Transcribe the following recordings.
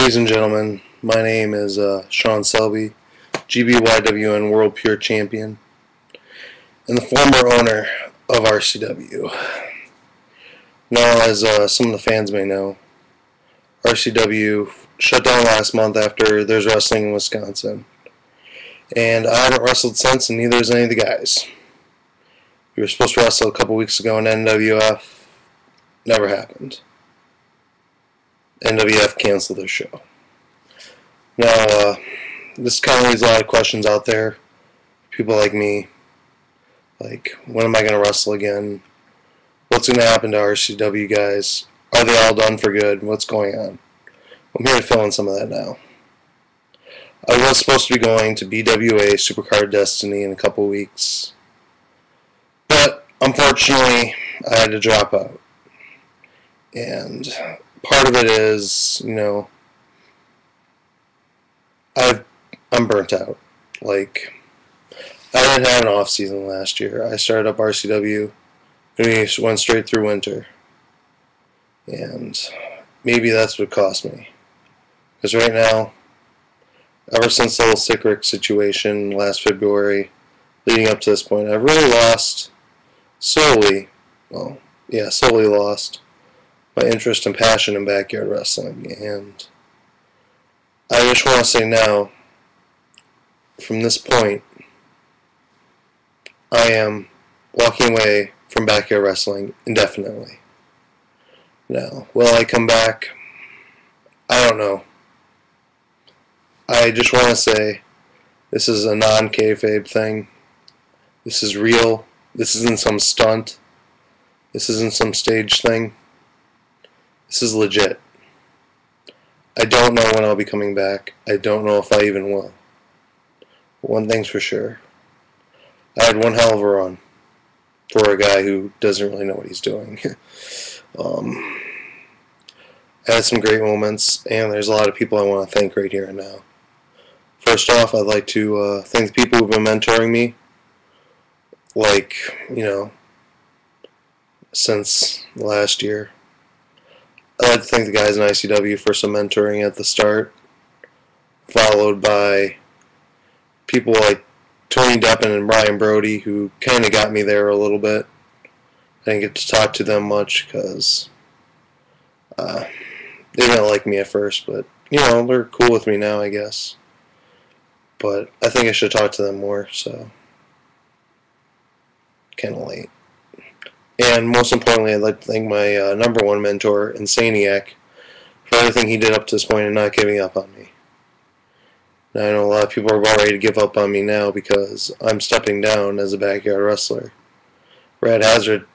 Ladies and gentlemen, my name is Shawn Selby, GBYWN World Pure Champion, and the former owner of RCW. Now, as some of the fans may know, RCW shut down last month after there's wrestling in Wisconsin. And I haven't wrestled since, and neither has any of the guys. We were supposed to wrestle a couple weeks ago in NWF. Never happened. NWF canceled their show. Now, this kind of leaves a lot of questions out there. People like me. Like, when am I going to wrestle again? What's going to happen to RCW guys? Are they all done for good? What's going on? I'm here to fill in some of that now. I was supposed to be going to BWA Supercard Destiny in a couple weeks. But, unfortunately, I had to drop out. And part of it is, I'm burnt out. Like, I didn't have an off season last year. I started up RCW and we went straight through winter. And maybe that's what cost me. Because right now, ever since the whole Sick Rick situation last February, leading up to this point, I've really lost solely lost my interest and passion in backyard wrestling. And I just want to say now, from this point, I am walking away from backyard wrestling indefinitely. Now, will I come back? I don't know. I just want to say this is a non-kayfabe thing. This is real. This isn't some stunt. This isn't some stage thing. This is legit. I don't know when I'll be coming back. I don't know if I even will. But one thing's for sure. I had one hell of a run for a guy who doesn't really know what he's doing. I had some great moments, and there's a lot of people I want to thank right here and now. First off, I'd like to thank the people who've been mentoring me, like, since last year. I'd like to thank the guys in ICW for some mentoring at the start, followed by people like Tony Deppen and Brian Brody, who kind of got me there a little bit. I didn't get to talk to them much because they didn't like me at first, but, they're cool with me now, I guess. But I think I should talk to them more, so kind of late. And most importantly, I'd like to thank my number one mentor, Insaniac, for everything he did up to this point and not giving up on me. Now, I know a lot of people are about ready to give up on me now because I'm stepping down as a backyard wrestler. Brad Hazard,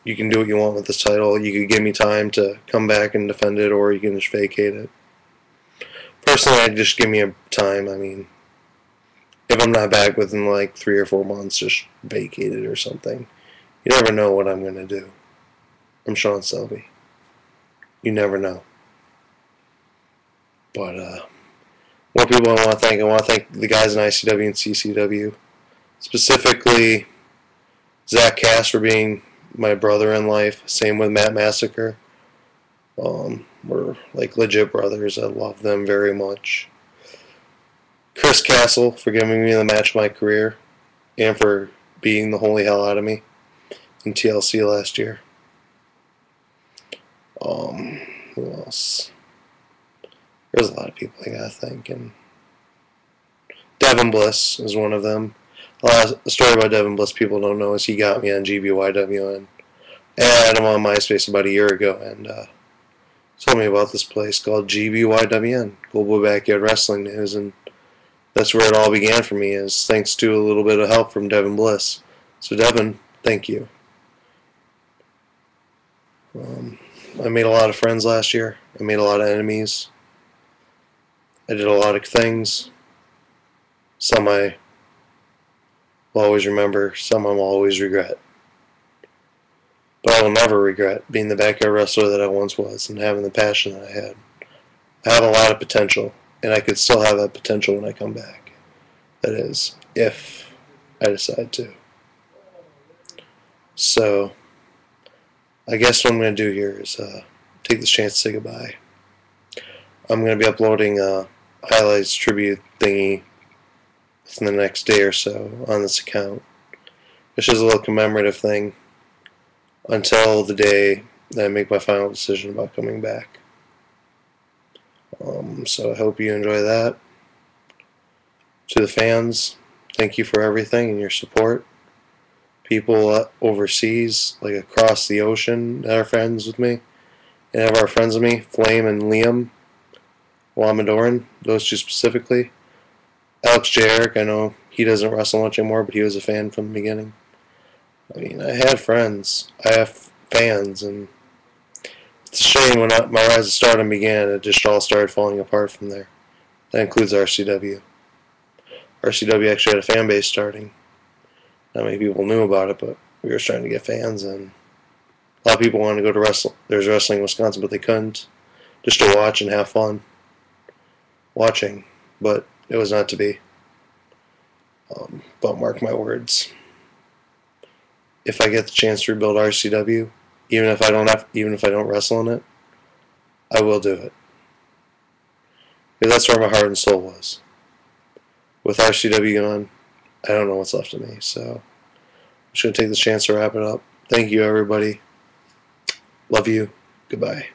you can do what you want with this title. You could give me time to come back and defend it, or you can just vacate it. Personally, I'd just give me a time. I mean, if I'm not back within like 3 or 4 months, just vacate it or something. You never know what I'm going to do. I'm Shawn Selby. You never know. But, more people I want to thank. I want to thank the guys in ICW and CCW. Specifically, Zach Cass for being my brother in life. Same with Matt Massacre. We're like legit brothers. I love them very much. Chris Castle for giving me the match of my career and for beating the holy hell out of me in TLC last year. Who else? There's a lot of people I gotta thank, and Devin Bliss is one of them. The story about Devin Bliss people don't know is he got me on GBYWN. I had him on MySpace about a year ago, and told me about this place called GBYWN, Global Backyard Wrestling News, and that's where it all began for me, is thanks to a little bit of help from Devin Bliss. So Devin, thank you. I made a lot of friends last year. I made a lot of enemies. I did a lot of things. Some I will always remember, some I will always regret. But I will never regret being the backyard wrestler that I once was and having the passion that I had. I have a lot of potential, and I could still have that potential when I come back. That is, if I decide to. So, I guess what I'm going to do here is take this chance to say goodbye. I'm going to be uploading a highlights tribute thingy within the next day or so on this account. It's just a little commemorative thing until the day that I make my final decision about coming back. So I hope you enjoy that. To the fans, thank you for everything and your support. People overseas, like across the ocean, that are friends with me, and have our friends with me, Flame and Liam Lamadoran, those two specifically. Alex Jarek, I know he doesn't wrestle much anymore, but he was a fan from the beginning. I mean, I had friends. I have fans, and it's a shame when my rise of stardom began, it just all started falling apart from there. That includes RCW. RCW actually had a fan base starting. Not many people knew about it, but we were starting to get fans, and a lot of people wanted to go to wrestle. There's wrestling in Wisconsin, but they couldn't, just to watch and have fun watching. But it was not to be. But mark my words, if I get the chance to rebuild RCW, even if I don't wrestle in it, I will do it. Because that's where my heart and soul was. With RCW gone, I don't know what's left of me. So I'm just going to take this chance to wrap it up. Thank you, everybody. Love you. Goodbye.